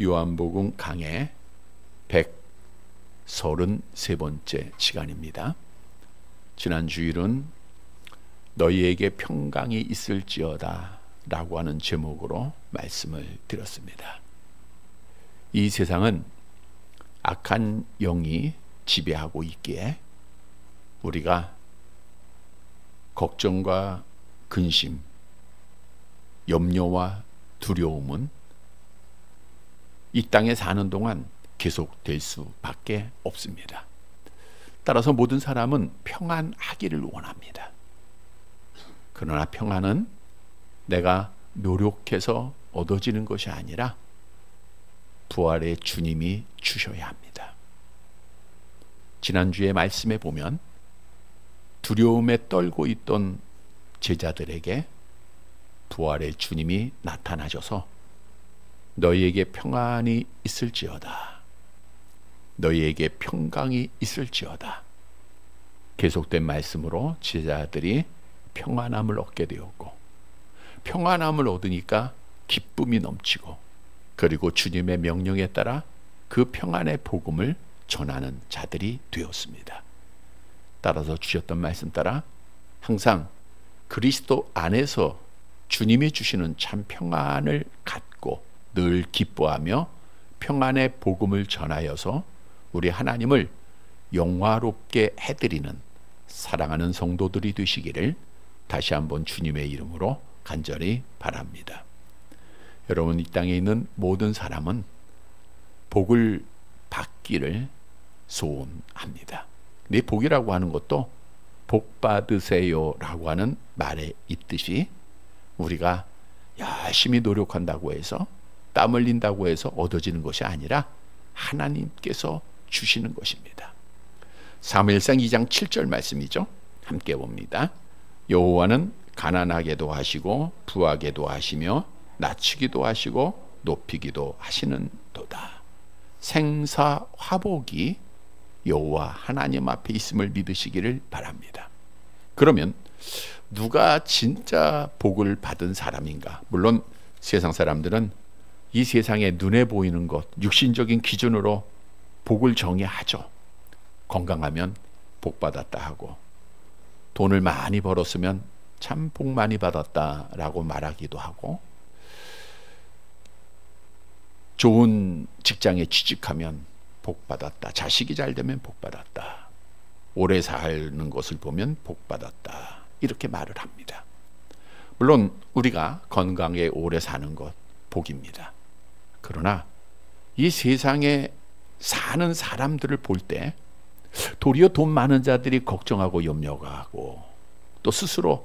요한복음 강해 133번째 시간입니다. 지난 주일은 너희에게 평강이 있을지어다 라고 하는 제목으로 말씀을 드렸습니다. 이 세상은 악한 영이 지배하고 있기에 우리가 걱정과 근심, 염려와 두려움은 이 땅에 사는 동안 계속될 수밖에 없습니다. 따라서 모든 사람은 평안하기를 원합니다. 그러나 평안은 내가 노력해서 얻어지는 것이 아니라 부활의 주님이 주셔야 합니다. 지난주에 말씀에 보면 두려움에 떨고 있던 제자들에게 부활의 주님이 나타나셔서 너희에게 평안이 있을지어다, 너희에게 평강이 있을지어다, 계속된 말씀으로 제자들이 평안함을 얻게 되었고, 평안함을 얻으니까 기쁨이 넘치고, 그리고 주님의 명령에 따라 그 평안의 복음을 전하는 자들이 되었습니다. 따라서 주셨던 말씀 따라 항상 그리스도 안에서 주님이 주시는 참 평안을 갖고 늘 기뻐하며 평안의 복음을 전하여서 우리 하나님을 영화롭게 해드리는 사랑하는 성도들이 되시기를 다시 한번 주님의 이름으로 간절히 바랍니다. 여러분, 이 땅에 있는 모든 사람은 복을 받기를 소원합니다. 근데 복이라고 하는 것도 복 받으세요 라고 하는 말에 있듯이 우리가 열심히 노력한다고 해서, 땀 흘린다고 해서 얻어지는 것이 아니라 하나님께서 주시는 것입니다. 사무엘상 2장 7절 말씀이죠. 함께 봅니다. 여호와는 가난하게도 하시고 부하게도 하시며 낮추기도 하시고 높이기도 하시는 도다. 생사 화복이 여호와 하나님 앞에 있음을 믿으시기를 바랍니다. 그러면 누가 진짜 복을 받은 사람인가? 물론 세상 사람들은 이 세상에 눈에 보이는 것, 육신적인 기준으로 복을 정의하죠. 건강하면 복 받았다 하고, 돈을 많이 벌었으면 참 복 많이 받았다라고 말하기도 하고, 좋은 직장에 취직하면 복 받았다, 자식이 잘 되면 복 받았다, 오래 사는 것을 보면 복 받았다, 이렇게 말을 합니다. 물론 우리가 건강에 오래 사는 것 복입니다. 그러나 이 세상에 사는 사람들을 볼 때 도리어 돈 많은 자들이 걱정하고 염려하고 또 스스로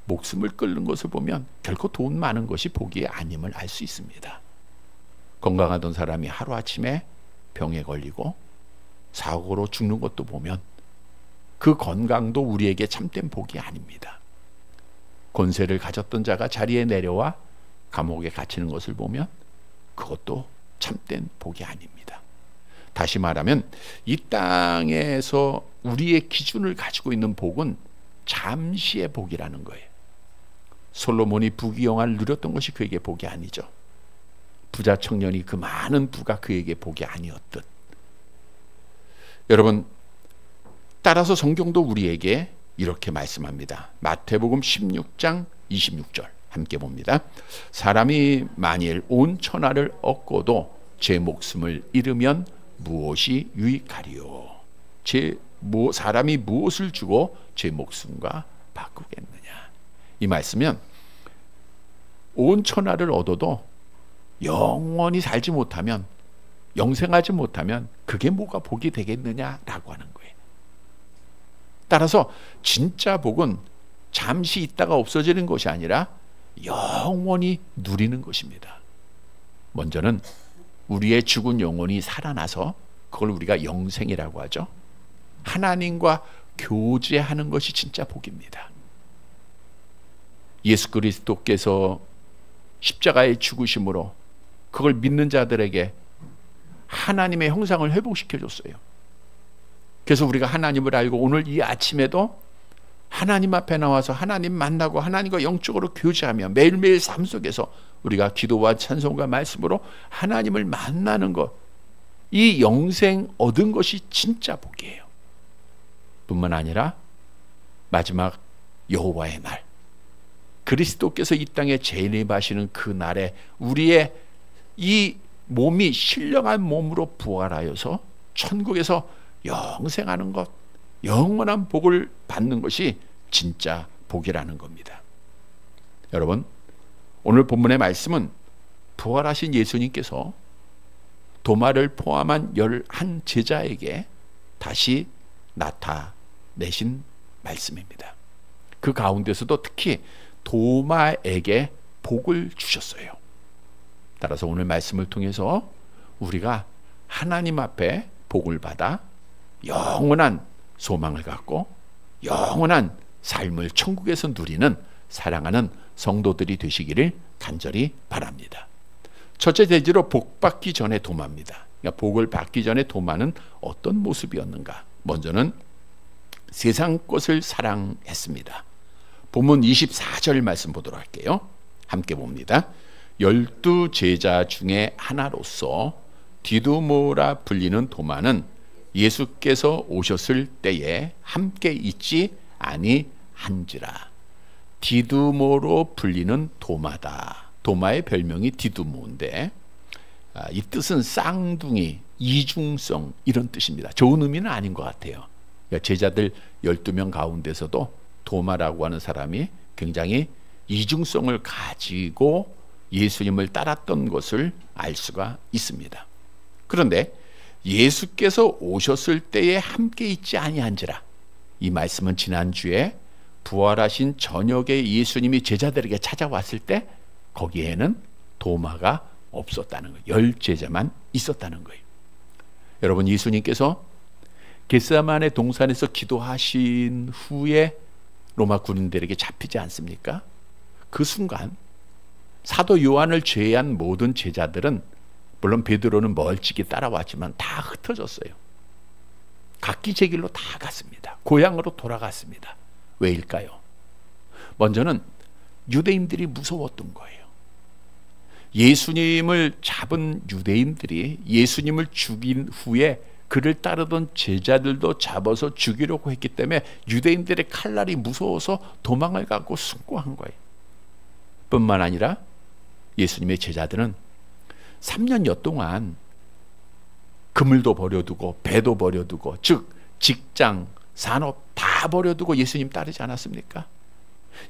목숨을 끊는 것을 보면 결코 돈 많은 것이 복이 아님을 알 수 있습니다. 건강하던 사람이 하루아침에 병에 걸리고 사고로 죽는 것도 보면 그 건강도 우리에게 참된 복이 아닙니다. 권세를 가졌던 자가 자리에 내려와 감옥에 갇히는 것을 보면 그것도 참된 복이 아닙니다. 다시 말하면 이 땅에서 우리의 기준을 가지고 있는 복은 잠시의 복이라는 거예요. 솔로몬이 부귀영화를 누렸던 것이 그에게 복이 아니죠. 부자 청년이 그 많은 부가 그에게 복이 아니었듯, 여러분, 따라서 성경도 우리에게 이렇게 말씀합니다. 마태복음 16장 26절 함께 봅니다. 사람이 만일 온 천하를 얻고도 제 목숨을 잃으면 무엇이 유익하리요? 사람이 무엇을 주고 제 목숨과 바꾸겠느냐? 이 말씀은 온 천하를 얻어도 영원히 살지 못하면, 영생하지 못하면 그게 뭐가 복이 되겠느냐라고 하는 거예요. 따라서 진짜 복은 잠시 있다가 없어지는 것이 아니라 영원히 누리는 것입니다. 먼저는 우리의 죽은 영혼이 살아나서 그걸 우리가 영생이라고 하죠. 하나님과 교제하는 것이 진짜 복입니다. 예수 그리스도께서 십자가의 죽으심으로 그걸 믿는 자들에게 하나님의 형상을 회복시켜 줬어요. 그래서 우리가 하나님을 알고 오늘 이 아침에도 하나님 앞에 나와서 하나님 만나고 하나님과 영적으로 교제하며 매일매일 삶 속에서 우리가 기도와 찬송과 말씀으로 하나님을 만나는 것, 이 영생 얻은 것이 진짜 복이에요. 뿐만 아니라 마지막 여호와의 날, 그리스도께서 이 땅에 재림하시는 그 날에 우리의 이 몸이 신령한 몸으로 부활하여서 천국에서 영생하는 것, 영원한 복을 받는 것이 진짜 복이라는 겁니다. 여러분, 오늘 본문의 말씀은 부활하신 예수님께서 도마를 포함한 11 제자에게 다시 나타내신 말씀입니다. 그 가운데서도 특히 도마에게 복을 주셨어요. 따라서 오늘 말씀을 통해서 우리가 하나님 앞에 복을 받아 영원한 소망을 갖고 영원한 삶을 천국에서 누리는 사랑하는 성도들이 되시기를 간절히 바랍니다. 첫째 대지로 복 받기 전에 도마입니다. 그러니까 복을 받기 전에 도마는 어떤 모습이었는가? 먼저는 세상 것을 사랑했습니다. 본문 24절 말씀 보도록 할게요. 함께 봅니다. 12 제자 중에 하나로서 디두모라 불리는 도마는 예수께서 오셨을 때에 함께 있지 아니한지라. 디두모로 불리는 도마다. 도마의 별명이 디두모인데 이 뜻은 쌍둥이, 이중성 이런 뜻입니다. 좋은 의미는 아닌 것 같아요. 그러니까 제자들 12명 가운데서도 도마라고 하는 사람이 굉장히 이중성을 가지고 예수님을 따랐던 것을 알 수가 있습니다. 그런데 예수께서 오셨을 때에 함께 있지 아니한지라, 이 말씀은 지난주에 부활하신 저녁에 예수님이 제자들에게 찾아왔을 때 거기에는 도마가 없었다는 거예요. 10제자만 있었다는 거예요. 여러분, 예수님께서 겟세마네 동산에서 기도하신 후에 로마 군인들에게 잡히지 않습니까? 그 순간 사도 요한을 제외한 모든 제자들은, 물론 베드로는 멀찍이 따라왔지만 다 흩어졌어요. 각기 제 길로 다 갔습니다. 고향으로 돌아갔습니다. 왜일까요? 먼저는 유대인들이 무서웠던 거예요. 예수님을 잡은 유대인들이 예수님을 죽인 후에 그를 따르던 제자들도 잡아서 죽이려고 했기 때문에 유대인들의 칼날이 무서워서 도망을 가고 숨고 한 거예요. 뿐만 아니라 예수님의 제자들은 3년여 동안 그물도 버려두고 배도 버려두고, 즉 직장, 산업 다 버려두고 예수님 따르지 않았습니까?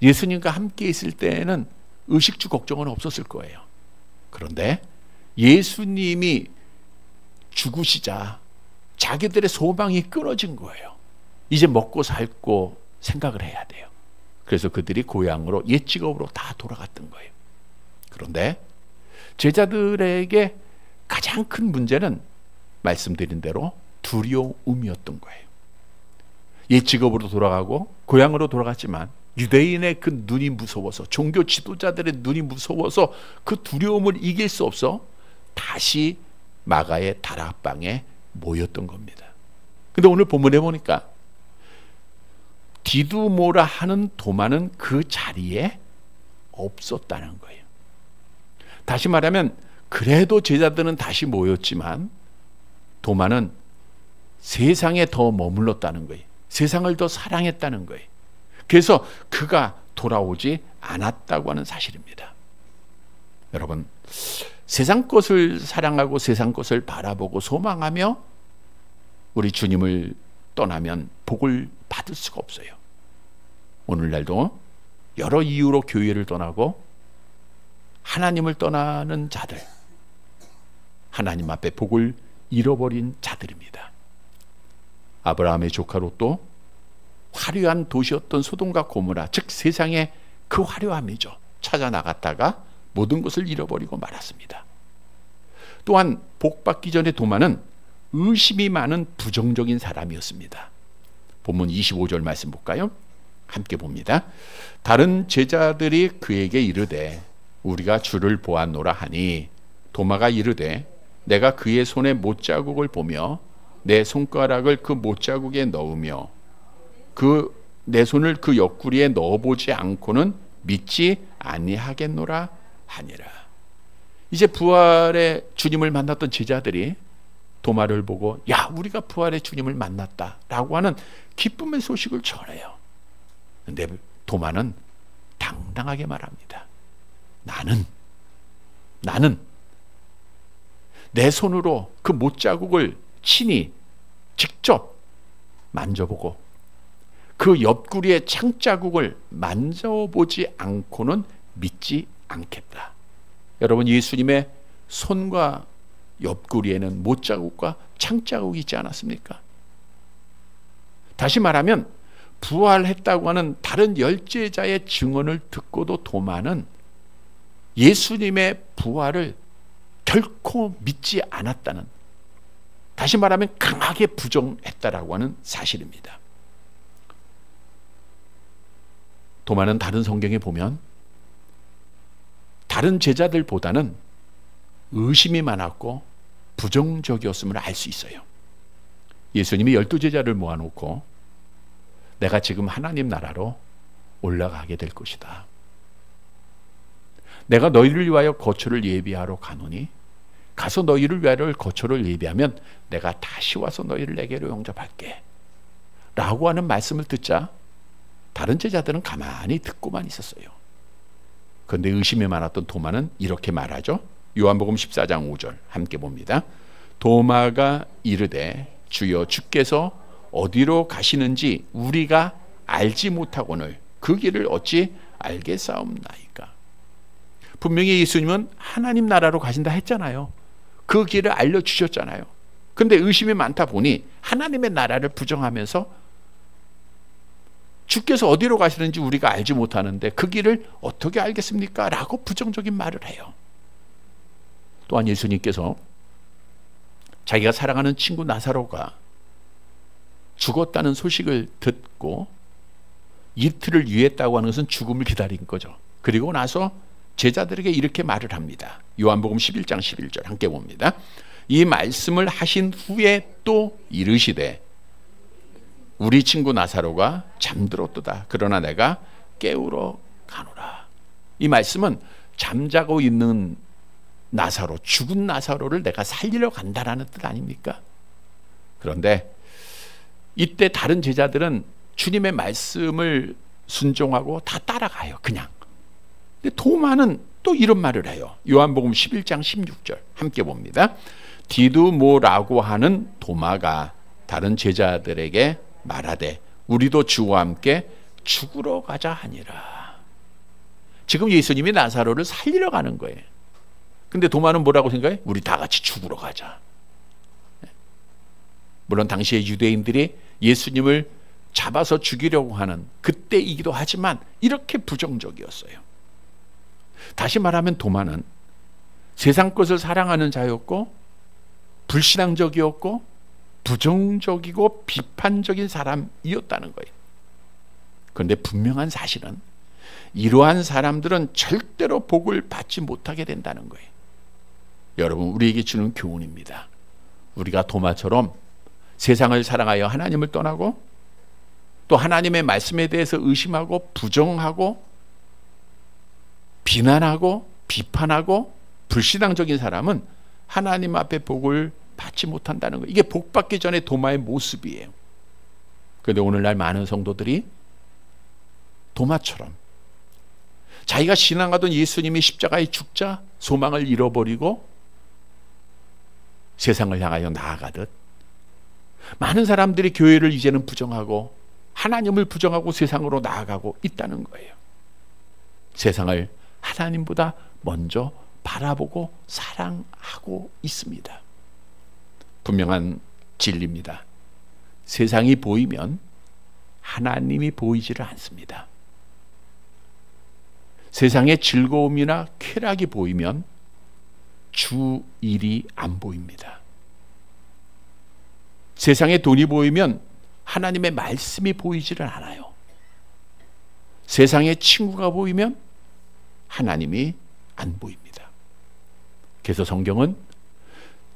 예수님과 함께 있을 때에는 의식주 걱정은 없었을 거예요. 그런데 예수님이 죽으시자 자기들의 소망이 끊어진 거예요. 이제 먹고 살고 생각을 해야 돼요. 그래서 그들이 고향으로 옛 직업으로 다 돌아갔던 거예요. 그런데 제자들에게 가장 큰 문제는 말씀드린 대로 두려움이었던 거예요. 옛 직업으로 돌아가고 고향으로 돌아갔지만 유대인의 그 눈이 무서워서, 종교 지도자들의 눈이 무서워서 그 두려움을 이길 수 없어 다시 마가의 다락방에 모였던 겁니다. 근데 오늘 본문에 보니까 디두모라 하는 도마는 그 자리에 없었다는 거예요. 다시 말하면 그래도 제자들은 다시 모였지만 도마는 세상에 더 머물렀다는 거예요. 세상을 더 사랑했다는 거예요. 그래서 그가 돌아오지 않았다고 하는 사실입니다. 여러분, 세상 것을 사랑하고 세상 것을 바라보고 소망하며 우리 주님을 떠나면 복을 받을 수가 없어요. 오늘날도 여러 이유로 교회를 떠나고 하나님을 떠나는 자들, 하나님 앞에 복을 잃어버린 자들입니다. 아브라함의 조카 롯도 화려한 도시였던 소돔과 고모라, 즉 세상의 그 화려함이죠. 찾아 나갔다가 모든 것을 잃어버리고 말았습니다. 또한 복 받기 전에 도마는 의심이 많은 부정적인 사람이었습니다. 본문 25절 말씀 볼까요? 함께 봅니다. 다른 제자들이 그에게 이르되 우리가 주를 보았노라 하니 도마가 이르되 내가 그의 손에 못자국을 보며 내 손가락을 그 못자국에 넣으며 그 내 손을 그 옆구리에 넣어보지 않고는 믿지 아니하겠노라 하니라. 이제 부활의 주님을 만났던 제자들이 도마를 보고 야, 우리가 부활의 주님을 만났다라고 하는 기쁨의 소식을 전해요. 근데 도마는 당당하게 말합니다. 나는 내 손으로 그 못자국을 친히 직접 만져보고 그 옆구리의 창자국을 만져보지 않고는 믿지 않겠다. 여러분, 예수님의 손과 옆구리에는 못자국과 창자국이 있지 않았습니까? 다시 말하면 부활했다고 하는 다른 열제자의 증언을 듣고도 도마는 예수님의 부활을 결코 믿지 않았다는, 다시 말하면 강하게 부정했다라고 하는 사실입니다. 도마는 다른 성경에 보면 다른 제자들보다는 의심이 많았고 부정적이었음을 알 수 있어요. 예수님이 12제자를 모아놓고 내가 지금 하나님 나라로 올라가게 될 것이다. 내가 너희를 위하여 거처를 예비하러 가노니 가서 너희를 위하여 거처를 예비하면 내가 다시 와서 너희를 내게로 영접할게 라고 하는 말씀을 듣자 다른 제자들은 가만히 듣고만 있었어요. 그런데 의심이 많았던 도마는 이렇게 말하죠. 요한복음 14장 5절 함께 봅니다. 도마가 이르되 주여, 주께서 어디로 가시는지 우리가 알지 못하거늘 그 길을 어찌 알겠사옵나이까. 분명히 예수님은 하나님 나라로 가신다 했잖아요. 그 길을 알려주셨잖아요. 근데 의심이 많다 보니 하나님의 나라를 부정하면서 주께서 어디로 가시는지 우리가 알지 못하는데 그 길을 어떻게 알겠습니까? 라고 부정적인 말을 해요. 또한 예수님께서 자기가 사랑하는 친구 나사로가 죽었다는 소식을 듣고 이틀을 유했다고 하는 것은 죽음을 기다린 거죠. 그리고 나서 제자들에게 이렇게 말을 합니다. 요한복음 11장 11절 함께 봅니다. 이 말씀을 하신 후에 또 이르시되 우리 친구 나사로가 잠들었도다. 그러나 내가 깨우러 가노라. 이 말씀은 잠자고 있는 나사로, 죽은 나사로를 내가 살리러 간다라는 뜻 아닙니까? 그런데 이때 다른 제자들은 주님의 말씀을 순종하고 다 따라가요. 그냥. 근데 도마는 또 이런 말을 해요. 요한복음 11장 16절 함께 봅니다. 디두모라고 하는 도마가 다른 제자들에게 말하되 우리도 주와 함께 죽으러 가자 하니라. 지금 예수님이 나사로를 살리러 가는 거예요. 근데 도마는 뭐라고 생각해? 우리 다 같이 죽으러 가자. 물론 당시에 유대인들이 예수님을 잡아서 죽이려고 하는 그때이기도 하지만 이렇게 부정적이었어요. 다시 말하면 도마는 세상 것을 사랑하는 자였고 불신앙적이었고 부정적이고 비판적인 사람이었다는 거예요. 그런데 분명한 사실은 이러한 사람들은 절대로 복을 받지 못하게 된다는 거예요. 여러분, 우리에게 주는 교훈입니다. 우리가 도마처럼 세상을 사랑하여 하나님을 떠나고 또 하나님의 말씀에 대해서 의심하고 부정하고 비난하고 비판하고 불신앙적인 사람은 하나님 앞에 복을 받지 못한다는 거예요. 이게 복 받기 전에 도마의 모습이에요. 그런데 오늘날 많은 성도들이 도마처럼 자기가 신앙하던 예수님이 십자가에 죽자 소망을 잃어버리고 세상을 향하여 나아가듯 많은 사람들이 교회를 이제는 부정하고 하나님을 부정하고 세상으로 나아가고 있다는 거예요. 세상을 하나님보다 먼저 바라보고 사랑하고 있습니다. 분명한 진리입니다. 세상이 보이면 하나님이 보이지를 않습니다. 세상의 즐거움이나 쾌락이 보이면 주 일이 안 보입니다. 세상에 돈이 보이면 하나님의 말씀이 보이지를 않아요. 세상에 친구가 보이면 하나님이 안 보입니다. 그래서 성경은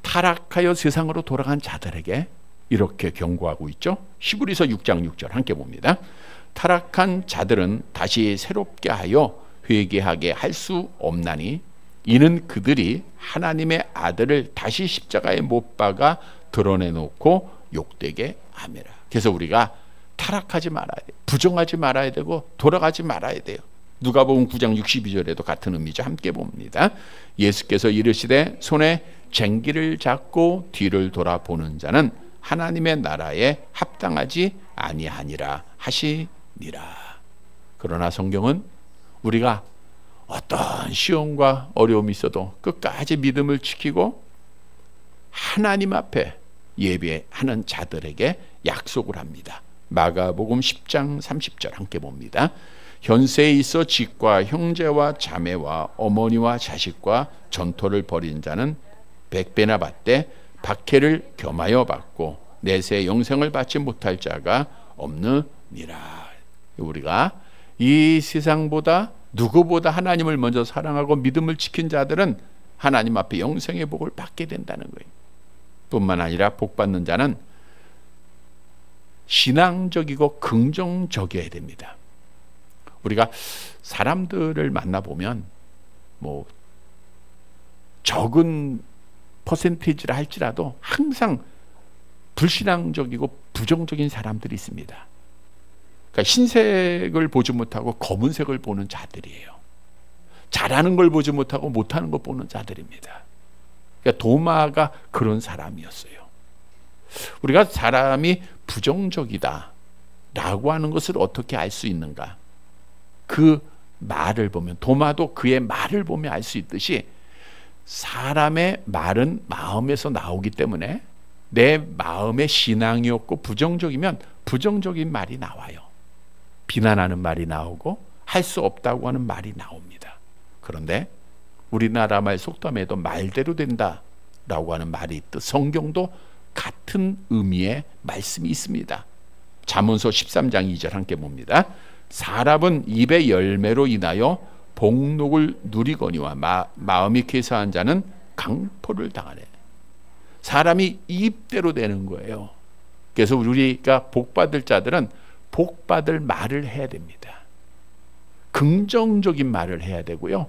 타락하여 세상으로 돌아간 자들에게 이렇게 경고하고 있죠. 히브리서 6장 6절 함께 봅니다. 타락한 자들은 다시 새롭게 하여 회개하게 할 수 없나니 이는 그들이 하나님의 아들을 다시 십자가에 못 박아 드러내놓고 욕되게 함이라. 그래서 우리가 타락하지 말아야 돼요. 부정하지 말아야 되고 돌아가지 말아야 돼요. 누가복음 9장 62절에도 같은 의미죠. 함께 봅니다. 예수께서 이르시되 손에 쟁기를 잡고 뒤를 돌아보는 자는 하나님의 나라에 합당하지 아니하니라 하시니라. 그러나 성경은 우리가 어떤 시험과 어려움이 있어도 끝까지 믿음을 지키고 하나님 앞에 예배하는 자들에게 약속을 합니다. 마가복음 10장 30절 함께 봅니다. 현세에 있어 직과 형제와 자매와 어머니와 자식과 전토를 벌인 자는 100배나 받되 박해를 겸하여 받고 내세 영생을 받지 못할 자가 없느니라. 우리가 이 세상보다 누구보다 하나님을 먼저 사랑하고 믿음을 지킨 자들은 하나님 앞에 영생의 복을 받게 된다는 거예요. 뿐만 아니라 복 받는 자는 신앙적이고 긍정적이어야 됩니다. 우리가 사람들을 만나보면 뭐 적은 퍼센테이지라 할지라도 항상 불신앙적이고 부정적인 사람들이 있습니다. 그러니까 흰색을 보지 못하고 검은색을 보는 자들이에요. 잘하는 걸 보지 못하고 못하는 걸 보는 자들입니다. 그러니까 도마가 그런 사람이었어요. 우리가 사람이 부정적이다 라고 하는 것을 어떻게 알 수 있는가? 그 말을 보면, 도마도 그의 말을 보면 알 수 있듯이 사람의 말은 마음에서 나오기 때문에 내 마음의 신앙이 없고 부정적이면 부정적인 말이 나와요. 비난하는 말이 나오고 할 수 없다고 하는 말이 나옵니다. 그런데 우리나라 말 속담에도 말대로 된다라고 하는 말이 있듯 성경도 같은 의미의 말씀이 있습니다. 잠언서 13장 2절 함께 봅니다. 사람은 입의 열매로 인하여 복록을 누리거니와 마음이 괴사한 자는 강포를 당하네. 사람이 입대로 되는 거예요. 그래서 우리가 복받을 자들은 복받을 말을 해야 됩니다. 긍정적인 말을 해야 되고요.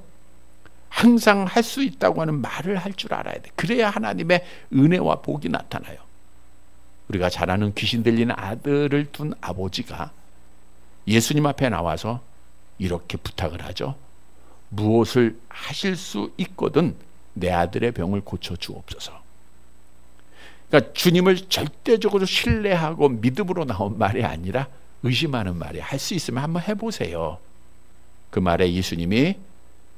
항상 할 수 있다고 하는 말을 할 줄 알아야 돼. 그래야 하나님의 은혜와 복이 나타나요. 우리가 잘 아는 귀신 들리는 아들을 둔 아버지가 예수님 앞에 나와서 이렇게 부탁을 하죠. 무엇을 하실 수 있거든 내 아들의 병을 고쳐 주옵소서. 그러니까 주님을 절대적으로 신뢰하고 믿음으로 나온 말이 아니라 의심하는 말이에요. 할 수 있으면 한번 해보세요. 그 말에 예수님이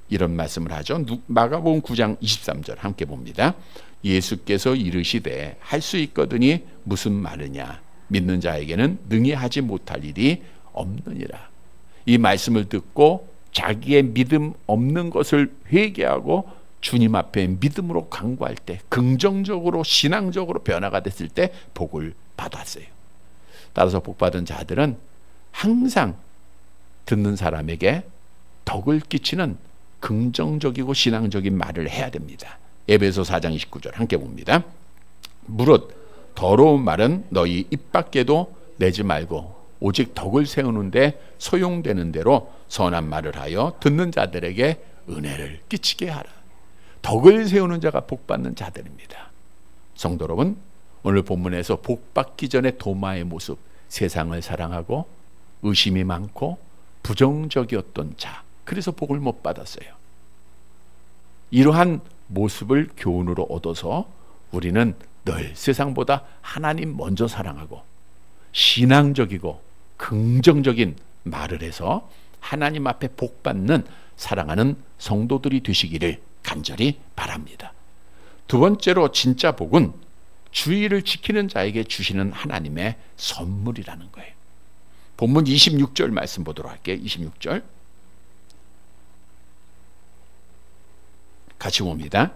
이런 말씀을 하죠. 마가복음 9장 23절 함께 봅니다. 예수께서 이르시되 할 수 있거든이 무슨 말이냐. 믿는 자에게는 능히 하지 못할 일이 없느니라. 이 말씀을 듣고 자기의 믿음 없는 것을 회개하고 주님 앞에 믿음으로 간구할 때, 긍정적으로 신앙적으로 변화가 됐을 때 복을 받았어요. 따라서 복받은 자들은 항상 듣는 사람에게 덕을 끼치는 긍정적이고 신앙적인 말을 해야 됩니다. 에베소 4장 29절 함께 봅니다. 무릇 더러운 말은 너희 입 밖에도 내지 말고 오직 덕을 세우는데 소용되는 대로 선한 말을 하여 듣는 자들에게 은혜를 끼치게 하라. 덕을 세우는 자가 복받는 자들입니다. 성도 여러분, 오늘 본문에서 복받기 전에 도마의 모습, 세상을 사랑하고 의심이 많고 부정적이었던 자, 그래서 복을 못 받았어요. 이러한 모습을 교훈으로 얻어서 우리는 늘 세상보다 하나님 먼저 사랑하고 신앙적이고 긍정적인 말을 해서 하나님 앞에 복받는 사랑하는 성도들이 되시기를 간절히 바랍니다. 두 번째로 진짜 복은 주의를 지키는 자에게 주시는 하나님의 선물이라는 거예요. 본문 26절 말씀 보도록 할게요. 26절 같이 봅니다.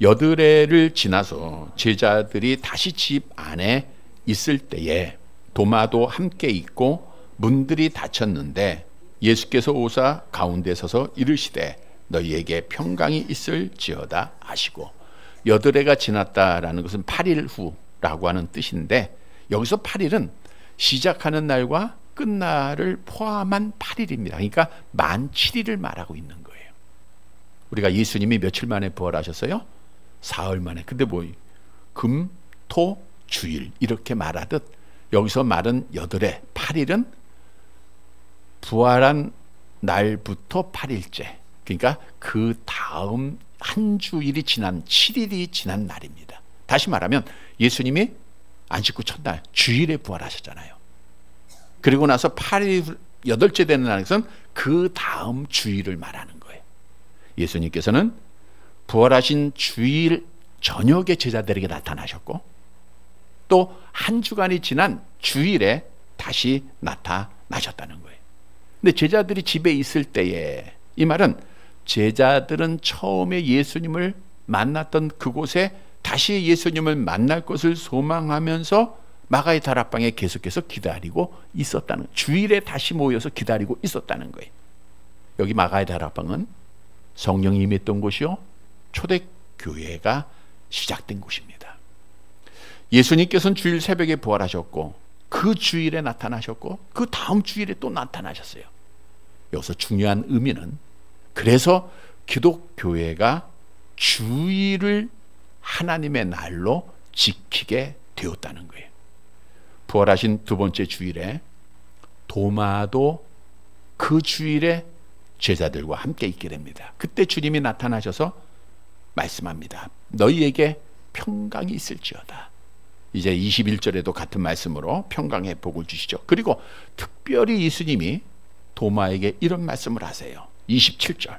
여드레를 지나서 제자들이 다시 집 안에 있을 때에 도마도 함께 있고 문들이 닫혔는데 예수께서 오사 가운데 서서 이르시되 너희에게 평강이 있을지어다 하시고, 여드레가 지났다라는 것은 8일 후라고 하는 뜻인데 여기서 8일은 시작하는 날과 끝날을 포함한 8일입니다. 그러니까 만 7일을 말하고 있는 거예요. 우리가 예수님이 며칠 만에 부활하셨어요? 사흘 만에. 근데 뭐 금, 토, 주일 이렇게 말하듯 여기서 말은 8회, 8일은 부활한 날부터 8일째. 그러니까 그 다음 한 주일이 지난 7일이 지난 날입니다. 다시 말하면 예수님이 안식구 첫날 주일에 부활하셨잖아요. 그리고 나서 8일 8째 되는 날에서는 그 다음 주일을 말하는 거예요. 예수님께서는 부활하신 주일 저녁에 제자들에게 나타나셨고 또 한 주간이 지난 주일에 다시 나타나셨다는 거예요. 근데 제자들이 집에 있을 때에, 이 말은 제자들은 처음에 예수님을 만났던 그곳에 다시 예수님을 만날 것을 소망하면서 마가의 다락방에 계속해서 기다리고 있었다는, 주일에 다시 모여서 기다리고 있었다는 거예요. 여기 마가의 다락방은 성령이 임했던 곳이요, 초대교회가 시작된 곳입니다. 예수님께서는 주일 새벽에 부활하셨고 그 주일에 나타나셨고 그 다음 주일에 또 나타나셨어요. 여기서 중요한 의미는, 그래서 기독교회가 주일을 하나님의 날로 지키게 되었다는 거예요. 부활하신 두 번째 주일에 도마도 그 주일에 제자들과 함께 있게 됩니다. 그때 주님이 나타나셔서 말씀합니다. 너희에게 평강이 있을지어다. 이제 21절에도 같은 말씀으로 평강의 복을 주시죠. 그리고 특별히 예수님이 도마에게 이런 말씀을 하세요. 27절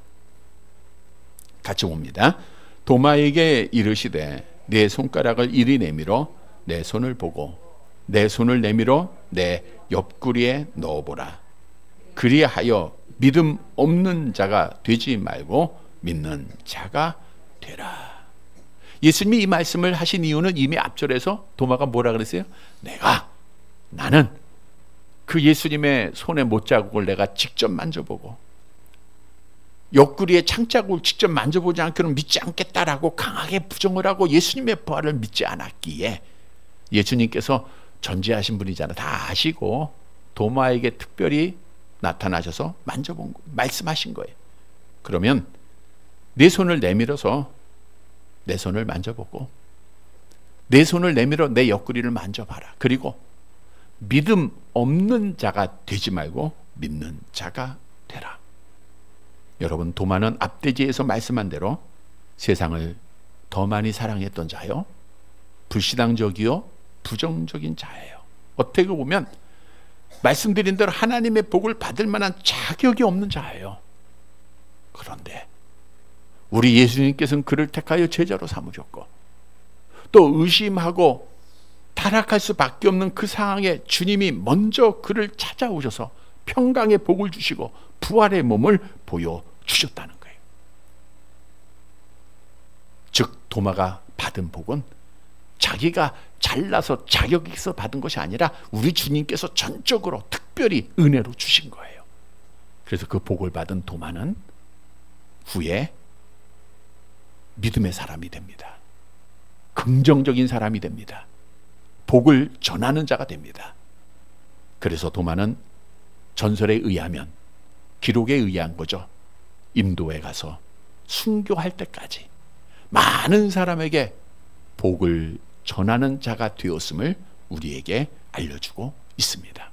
같이 봅니다. 도마에게 이르시되 내 손가락을 이리 내밀어 내 손을 보고 내 손을 내밀어 내 옆구리에 넣어보라. 그리하여 믿음 없는 자가 되지 말고 믿는 자가 되라. 예수님이 이 말씀을 하신 이유는 이미 앞절에서 도마가 뭐라 그랬어요? 나는 그 예수님의 손의 못자국을 내가 직접 만져보고 옆구리에 창자국을 직접 만져보지 않고는 믿지 않겠다라고 강하게 부정을 하고 예수님의 부활을 믿지 않았기에, 예수님께서 전지하신 분이잖아, 다 아시고 도마에게 특별히 나타나셔서 만져본 거, 말씀하신 거예요. 그러면 내 손을 내밀어서 내 손을 만져보고 내 손을 내밀어 내 옆구리를 만져봐라. 그리고 믿음 없는 자가 되지 말고 믿는 자가 되라. 여러분, 도마는 앞대지에서 말씀한 대로 세상을 더 많이 사랑했던 자요, 불신앙적이요 부정적인 자예요. 어떻게 보면 말씀드린 대로 하나님의 복을 받을 만한 자격이 없는 자예요. 그런데 우리 예수님께서는 그를 택하여 제자로 삼으셨고 또 의심하고 타락할 수밖에 없는 그 상황에 주님이 먼저 그를 찾아오셔서 평강의 복을 주시고 부활의 몸을 보여주셨다는 거예요. 즉 도마가 받은 복은 자기가 잘나서 자격이 있어 받은 것이 아니라 우리 주님께서 전적으로 특별히 은혜로 주신 거예요. 그래서 그 복을 받은 도마는 후에 믿음의 사람이 됩니다. 긍정적인 사람이 됩니다. 복을 전하는 자가 됩니다. 그래서 도마는 전설에 의하면, 기록에 의한 거죠, 인도에 가서 순교할 때까지 많은 사람에게 복을 전하는 자가 되었음을 우리에게 알려주고 있습니다.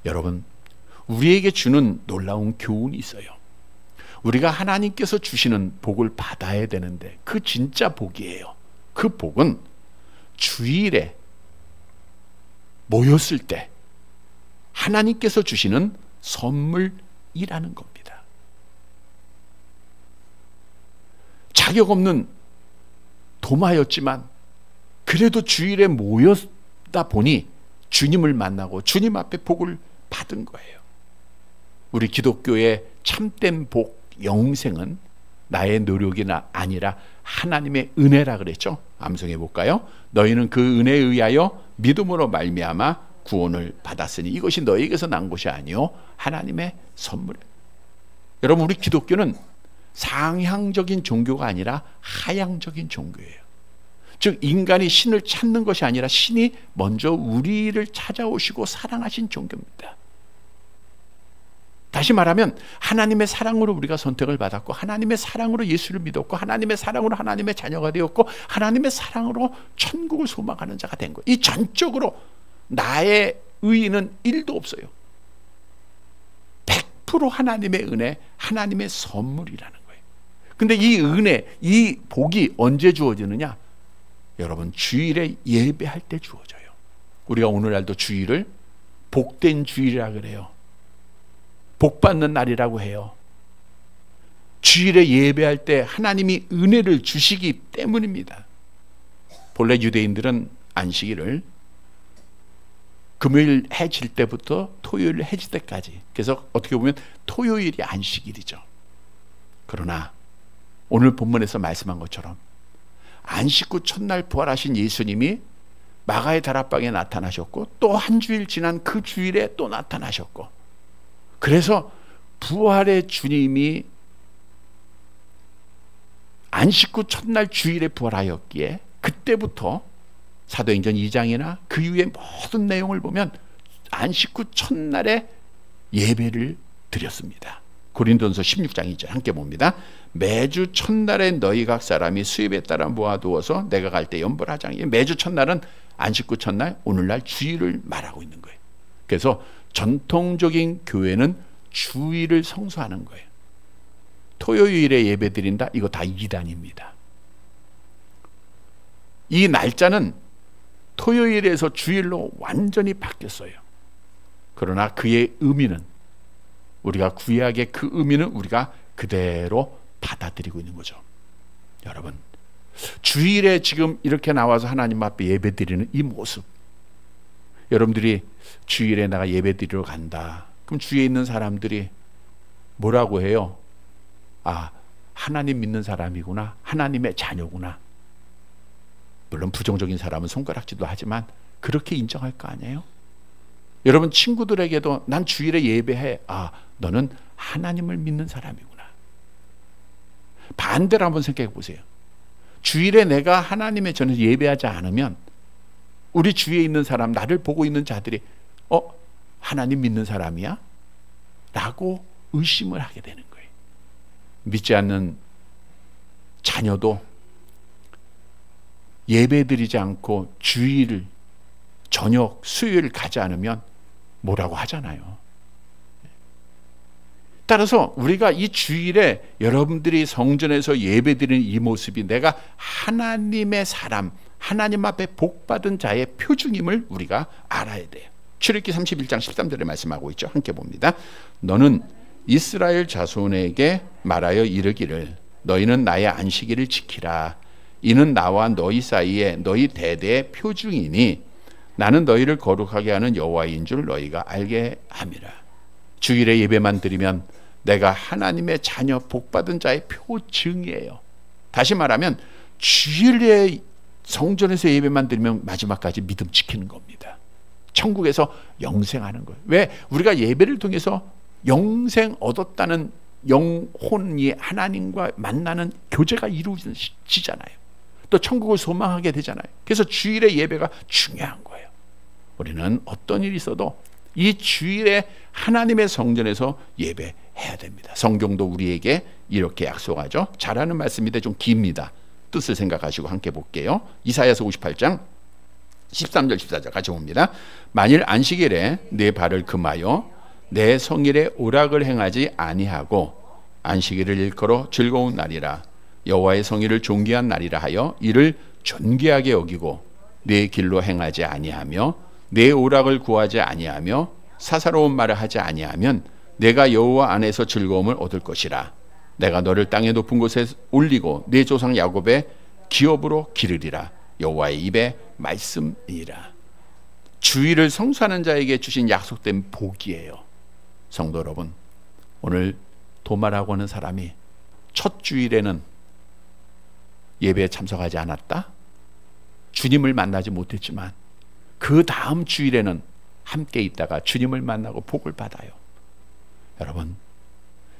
여러분, 우리에게 주는 놀라운 교훈이 있어요. 우리가 하나님께서 주시는 복을 받아야 되는데 그 진짜 복이에요. 그 복은 주일에 모였을 때 하나님께서 주시는 선물이라는 겁니다. 자격 없는 도마였지만 그래도 주일에 모였다 보니 주님을 만나고 주님 앞에 복을 받은 거예요. 우리 기독교의 참된 복, 영생은 나의 노력이나 아니라 하나님의 은혜라 그랬죠. 암송해 볼까요? 너희는 그 은혜에 의하여 믿음으로 말미암아 구원을 받았으니 이것이 너희에게서 난 것이 아니요 하나님의 선물이에요. 여러분, 우리 기독교는 상향적인 종교가 아니라 하향적인 종교예요. 즉 인간이 신을 찾는 것이 아니라 신이 먼저 우리를 찾아오시고 사랑하신 종교입니다. 다시 말하면 하나님의 사랑으로 우리가 선택을 받았고, 하나님의 사랑으로 예수를 믿었고, 하나님의 사랑으로 하나님의 자녀가 되었고, 하나님의 사랑으로 천국을 소망하는 자가 된 거예요. 이 전적으로 나의 의의는 1도 없어요. 100% 하나님의 은혜, 하나님의 선물이라는 거예요. 근데 이 은혜, 이 복이 언제 주어지느냐? 여러분, 주일에 예배할 때 주어져요. 우리가 오늘날도 주일을 복된 주일이라 그래요. 복 받는 날이라고 해요. 주일에 예배할 때 하나님이 은혜를 주시기 때문입니다. 본래 유대인들은 안식일을 금요일 해 질 때부터 토요일 해 질 때까지, 그래서 어떻게 보면 토요일이 안식일이죠. 그러나 오늘 본문에서 말씀한 것처럼 안식 후 첫날 부활하신 예수님이 마가의 다락방에 나타나셨고, 또 한 주일 지난 그 주일에 또 나타나셨고, 그래서 부활의 주님이 안식 후 첫날 주일에 부활하였기에 그때부터 사도행전 2장이나 그 이후의 모든 내용을 보면 안식 후 첫날에 예배를 드렸습니다. 고린도전서 16장이죠. 함께 봅니다. 매주 첫날에 너희 각 사람이 수입에 따라 모아두어서 내가 갈 때 연벌하자. 매주 첫날은 안식 후 첫날, 오늘날 주일을 말하고 있는 거예요. 그래서 전통적인 교회는 주일을 성수하는 거예요. 토요일에 예배 드린다? 이거 다 이단입니다. 이 날짜는 토요일에서 주일로 완전히 바뀌었어요. 그러나 그의 의미는, 우리가 구약의 그 의미는 우리가 그대로 받아들이고 있는 거죠. 여러분, 주일에 지금 이렇게 나와서 하나님 앞에 예배 드리는 이 모습, 여러분들이 주일에 내가 예배 드리러 간다, 그럼 주위에 있는 사람들이 뭐라고 해요? 아, 하나님 믿는 사람이구나, 하나님의 자녀구나. 물론 부정적인 사람은 손가락질도 하지만 그렇게 인정할 거 아니에요? 여러분, 친구들에게도 난 주일에 예배해. 아, 너는 하나님을 믿는 사람이구나. 반대로 한번 생각해 보세요. 주일에 내가 하나님의 전에 예배하지 않으면 우리 주위에 있는 사람, 나를 보고 있는 자들이 하나님 믿는 사람이야? 라고 의심을 하게 되는 거예요. 믿지 않는 자녀도 예배 드리지 않고 주일, 저녁, 수요일 가지 않으면 뭐라고 하잖아요. 따라서 우리가 이 주일에 여러분들이 성전에서 예배 드리는 이 모습이 내가 하나님의 사람, 하나님 앞에 복받은 자의 표징임을 우리가 알아야 돼요. 출애굽기 31장 13절에 말씀하고 있죠. 함께 봅니다. 너는 이스라엘 자손에게 말하여 이르기를 너희는 나의 안식일을 지키라. 이는 나와 너희 사이에 너희 대대의 표징이니 나는 너희를 거룩하게 하는 여호와인 줄 너희가 알게 함이라. 주일에 예배만 드리면 내가 하나님의 자녀 복받은 자의 표징이에요. 다시 말하면 주일에 성전에서 예배만 드리면 마지막까지 믿음 지키는 겁니다. 천국에서 영생하는 거예요. 왜? 우리가 예배를 통해서 영생 얻었다는 영혼이 하나님과 만나는 교제가 이루어지잖아요. 또 천국을 소망하게 되잖아요. 그래서 주일의 예배가 중요한 거예요. 우리는 어떤 일이 있어도 이 주일에 하나님의 성전에서 예배해야 됩니다. 성경도 우리에게 이렇게 약속하죠. 잘하는 말씀인데 좀 깁니다. 뜻을 생각하시고 함께 볼게요. 이사야서 58장 13절 14절 같이 봅니다. 만일 안식일에 내 발을 금하여 내 성일에 오락을 행하지 아니하고 안식일을 일컬어 즐거운 날이라 여호와의 성일을 존귀한 날이라 하여 이를 존귀하게 여기고 내 길로 행하지 아니하며 내 오락을 구하지 아니하며 사사로운 말을 하지 아니하면 내가 여호와 안에서 즐거움을 얻을 것이라. 내가 너를 땅의 높은 곳에 올리고 내 조상 야곱의 기업으로 기르리라. 여호와의 입의 말씀이라. 주일을 성수하는 자에게 주신 약속된 복이에요. 성도 여러분, 오늘 도마라고 하는 사람이 첫 주일에는 예배에 참석하지 않았다? 주님을 만나지 못했지만 그 다음 주일에는 함께 있다가 주님을 만나고 복을 받아요. 여러분,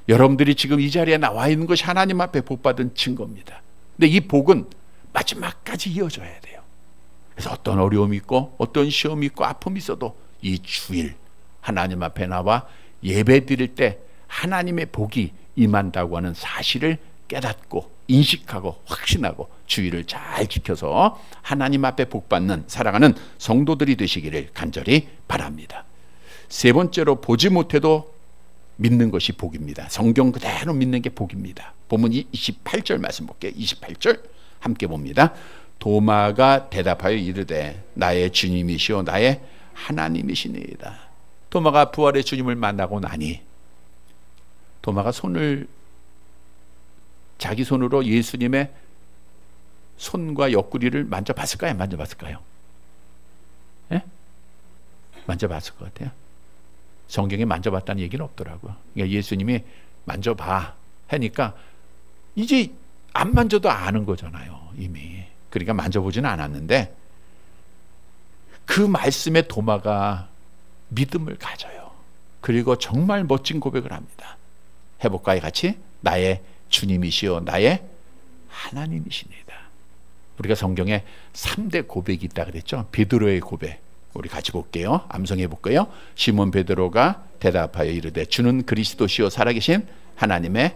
여러분들이 지금 이 자리에 나와 있는 것이 하나님 앞에 복받은 증거입니다. 근데 이 복은 마지막까지 이어져야 돼요. 그래서 어떤 어려움이 있고 어떤 시험이 있고 아픔이 있어도 이 주일 하나님 앞에 나와 예배 드릴 때 하나님의 복이 임한다고 하는 사실을 깨닫고 인식하고 확신하고 주의를 잘 지켜서 하나님 앞에 복받는 살아가는 성도들이 되시기를 간절히 바랍니다. 세 번째로, 보지 못해도 믿는 것이 복입니다. 성경 그대로 믿는 게 복입니다. 본문 28절 말씀 볼게요. 28절 함께 봅니다. 도마가 대답하여 이르되 나의 주님이시오 나의 하나님이시니이다. 도마가 부활의 주님을 만나고 나니 도마가 자기 손으로 예수님의 손과 옆구리를 만져봤을까요? 만져봤을까요? 예? 만져봤을 것 같아요. 성경에 만져봤다는 얘기는 없더라고요. 그러니까 예수님이 만져봐 하니까 이제 안 만져도 아는 거잖아요, 이미. 그러니까 만져보지는 않았는데 그 말씀에 도마가 믿음을 가져요. 그리고 정말 멋진 고백을 합니다. 해볼까요, 같이? 나의 주님이시오 나의 하나님이시니다. 우리가 성경에 3대 고백이 있다 그랬죠. 베드로의 고백 우리 같이 볼게요. 암송해 볼까요? 시몬 베드로가 대답하여 이르되 주는 그리스도시요 살아계신 하나님의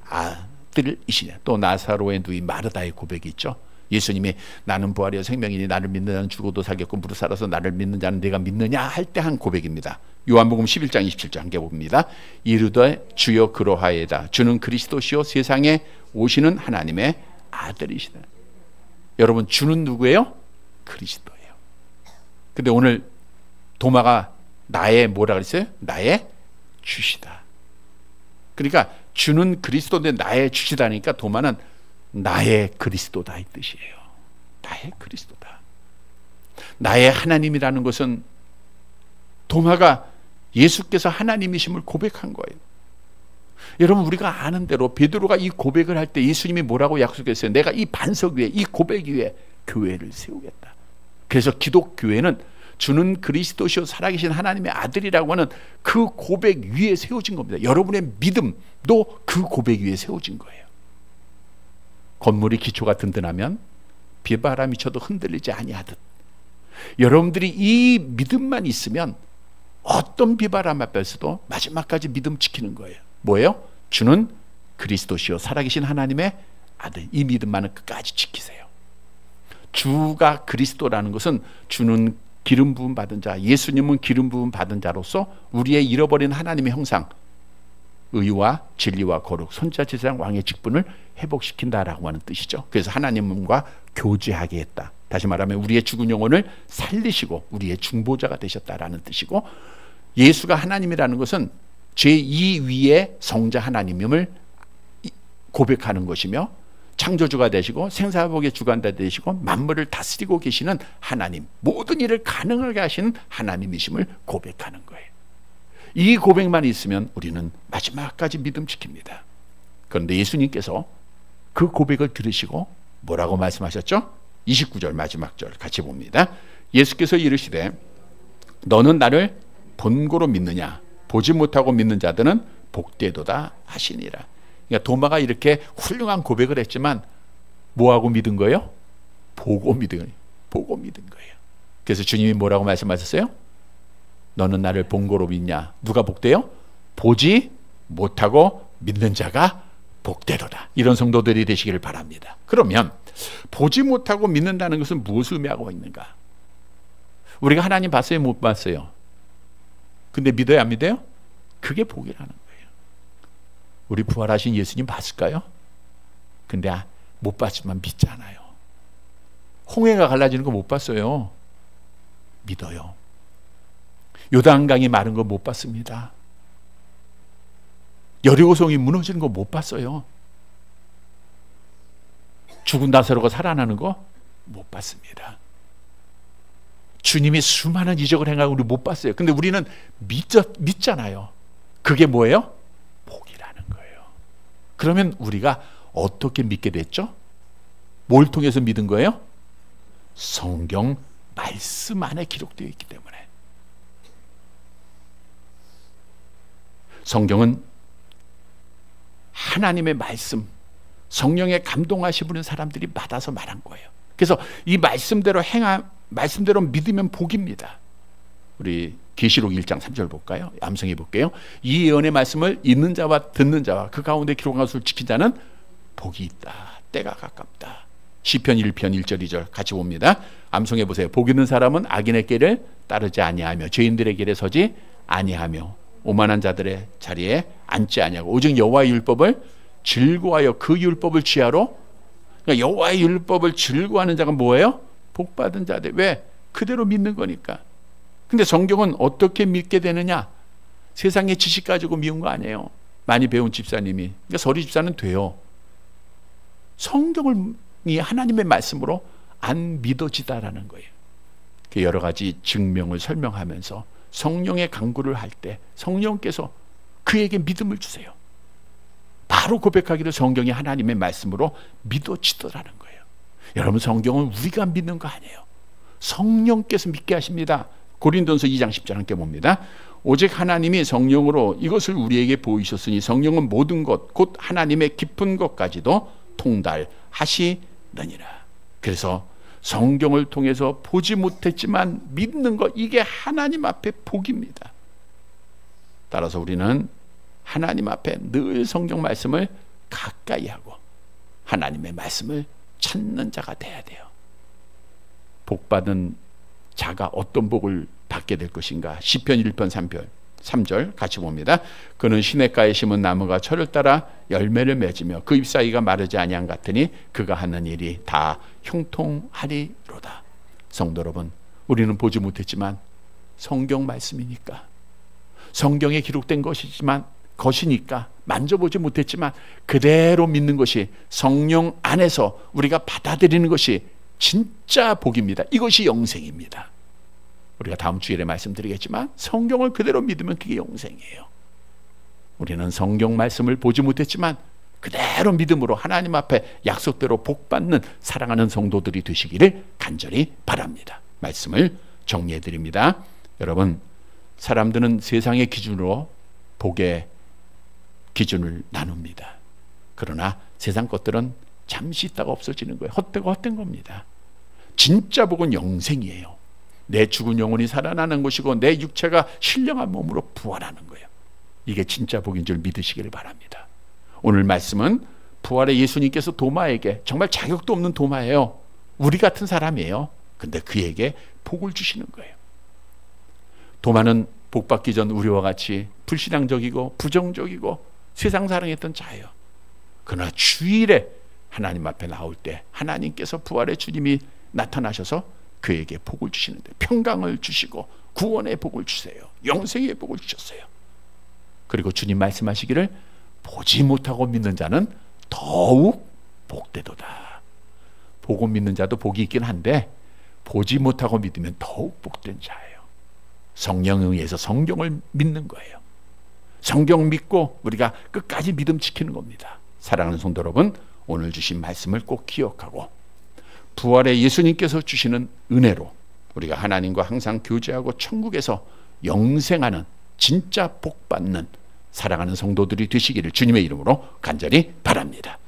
아들이시냐. 또 나사로의 누이 마르다의 고백이 있죠. 예수님이 나는 부활이요 생명이니 나를 믿는 자는 죽어도 살겠고 무릇 살아서 나를 믿는 자는 내가 믿느냐 할 때 한 고백입니다. 요한복음 11장 27절 함께 봅니다. 이르되 주여 그러하이다. 주는 그리스도시요 세상에 오시는 하나님의 아들이시다. 여러분, 주는 누구예요? 그리스도예요. 근데 오늘 도마가 나의 뭐라 그랬어요? 나의 주시다. 그러니까 주는 그리스도인데 나의 주시다니까 도마는 나의 그리스도다 이 뜻이에요. 나의 그리스도다. 나의 하나님이라는 것은 도마가 예수께서 하나님이심을 고백한 거예요. 여러분, 우리가 아는 대로 베드로가 이 고백을 할 때 예수님이 뭐라고 약속했어요? 내가 이 반석 위에, 이 고백 위에 교회를 세우겠다. 그래서 기독교회는 주는 그리스도시요 살아계신 하나님의 아들이라고 하는 그 고백 위에 세워진 겁니다. 여러분의 믿음도 그 고백 위에 세워진 거예요. 건물이 기초가 든든하면 비바람이 쳐도 흔들리지 아니하듯 여러분들이 이 믿음만 있으면 어떤 비바람 앞에서도 마지막까지 믿음 지키는 거예요. 뭐예요? 주는 그리스도시요 살아계신 하나님의 아들. 이 믿음만은 끝까지 지키세요. 주가 그리스도라는 것은 주는 기름 부음 받은 자, 예수님은 기름 부음 받은 자로서 우리의 잃어버린 하나님의 형상, 의와 진리와 거룩, 선지자제사장 왕의 직분을 회복시킨다라고 하는 뜻이죠. 그래서 하나님과 교제하게 했다. 다시 말하면 우리의 죽은 영혼을 살리시고 우리의 중보자가 되셨다라는 뜻이고, 예수가 하나님이라는 것은 제2위의 성자 하나님임을 고백하는 것이며, 창조주가 되시고 생사복의 주관자 되시고 만물을 다스리고 계시는 하나님, 모든 일을 가능하게 하시는 하나님이심을 고백하는 거예요. 이 고백만 있으면 우리는 마지막까지 믿음 지킵니다. 그런데 예수님께서 그 고백을 들으시고 뭐라고 말씀하셨죠? 29절 마지막 절 같이 봅니다. 예수께서 이르시되 너는 나를 본고로 믿느냐? 보지 못하고 믿는 자들은 복되도다 하시니라. 그러니까 도마가 이렇게 훌륭한 고백을 했지만 뭐하고 믿은 거예요? 보고 믿은 거예요. 그래서 주님이 뭐라고 말씀하셨어요? 너는 나를 본고로 믿냐? 누가 복돼요? 보지 못하고 믿는 자가 복되도다. 이런 성도들이 되시기를 바랍니다. 그러면 보지 못하고 믿는다는 것은 무엇을 의미하고 있는가? 우리가 하나님 봤어요? 못 봤어요? 근데 믿어요? 안 믿어요? 그게 복이라는 거예요. 우리 부활하신 예수님 봤을까요? 근데 못 봤지만 믿잖아요. 홍해가 갈라지는 거 못 봤어요. 믿어요. 요단강이 마른 거 못 봤습니다. 여리고성이 무너지는 거 못 봤어요. 죽은 나사로가 살아나는 거 못 봤습니다. 주님이 수많은 이적을 행하고 우리 못 봤어요. 근데 우리는 믿잖아요. 그게 뭐예요? 복이라는 거예요. 그러면 우리가 어떻게 믿게 됐죠? 뭘 통해서 믿은 거예요? 성경 말씀 안에 기록되어 있기 때문에. 성경은 하나님의 말씀, 성령에 감동하시는 사람들이 받아서 말한 거예요. 그래서 이 말씀대로 말씀대로 믿으면 복입니다. 우리 계시록 1장 3절 볼까요? 암송해 볼게요. 이 예언의 말씀을 읽는 자와 듣는 자와 그 가운데 기록한 것을 지킨 자는 복이 있다. 때가 가깝다. 시편 1편 1절 2절 같이 봅니다. 암송해 보세요. 복 있는 사람은 악인의 길을 따르지 아니하며 죄인들의 길에 서지 아니하며 오만한 자들의 자리에 앉지 아니하고 오직 여호와의 율법을 즐거워하여 그 율법을 취하러. 그러니까 여호와의 율법을 즐거워하는 자가 뭐예요? 복받은 자들. 왜? 그대로 믿는 거니까. 근데 성경은 어떻게 믿게 되느냐? 세상의 지식 가지고 미운 거 아니에요. 많이 배운 집사님이. 그러니까 서리 집사는 돼요. 성경을 하나님의 말씀으로 안 믿어지다라는 거예요. 여러 가지 증명을 설명하면서 성령의 강구를 할 때 성령께서 그에게 믿음을 주세요. 바로 고백하기를 성경이 하나님의 말씀으로 믿어지더라는 거예요. 여러분, 성경은 우리가 믿는 거 아니에요. 성령께서 믿게 하십니다. 고린도전서 2장 10절 함께 봅니다. 오직 하나님이 성령으로 이것을 우리에게 보이셨으니 성령은 모든 것 곧 하나님의 깊은 것까지도 통달하시느니라. 그래서 성경을 통해서 보지 못했지만 믿는 것, 이게 하나님 앞에 복입니다. 따라서 우리는 하나님 앞에 늘 성경 말씀을 가까이 하고 하나님의 말씀을 찾는 자가 돼야 돼요. 복받은 자가 어떤 복을 받게 될 것인가? 시편 1편 3절 같이 봅니다. 그는 시냇가에 심은 나무가 철을 따라 열매를 맺으며 그 잎사귀가 마르지 아니한 같으니 그가 하는 일이 다 형통하리로다. 성도 여러분, 우리는 보지 못했지만 성경 말씀이니까, 성경에 기록된 것이니까 만져보지 못했지만 그대로 믿는 것이, 성령 안에서 우리가 받아들이는 것이 진짜 복입니다. 이것이 영생입니다. 우리가 다음 주일에 말씀드리겠지만 성경을 그대로 믿으면 그게 영생이에요. 우리는 성경 말씀을 보지 못했지만 그대로 믿음으로 하나님 앞에 약속대로 복받는 사랑하는 성도들이 되시기를 간절히 바랍니다. 말씀을 정리해 드립니다. 여러분, 사람들은 세상의 기준으로 복의 기준을 나눕니다. 그러나 세상 것들은 잠시 있다가 없어지는 거예요. 헛된 겁니다. 진짜 복은 영생이에요. 내 죽은 영혼이 살아나는 것이고 내 육체가 신령한 몸으로 부활하는 거예요. 이게 진짜 복인 줄 믿으시기를 바랍니다. 오늘 말씀은 부활의 예수님께서 도마에게, 정말 자격도 없는 도마예요. 우리 같은 사람이에요. 근데 그에게 복을 주시는 거예요. 도마는 복받기 전 우리와 같이 불신앙적이고 부정적이고 세상 사랑했던 자예요. 그러나 주일에 하나님 앞에 나올 때 하나님께서 부활의 주님이 나타나셔서 그에게 복을 주시는데, 평강을 주시고 구원의 복을 주세요. 영생의 복을 주셨어요. 그리고 주님 말씀하시기를 보지 못하고 믿는 자는 더욱 복되도다. 보고 믿는 자도 복이 있긴 한데 보지 못하고 믿으면 더욱 복된 자예요. 성령에 의해서 성경을 믿는 거예요. 성경 믿고 우리가 끝까지 믿음 지키는 겁니다. 사랑하는 성도 여러분, 오늘 주신 말씀을 꼭 기억하고 부활의 예수님께서 주시는 은혜로 우리가 하나님과 항상 교제하고 천국에서 영생하는 진짜 복받는 사랑하는 성도들이 되시기를 주님의 이름으로 간절히 바랍니다.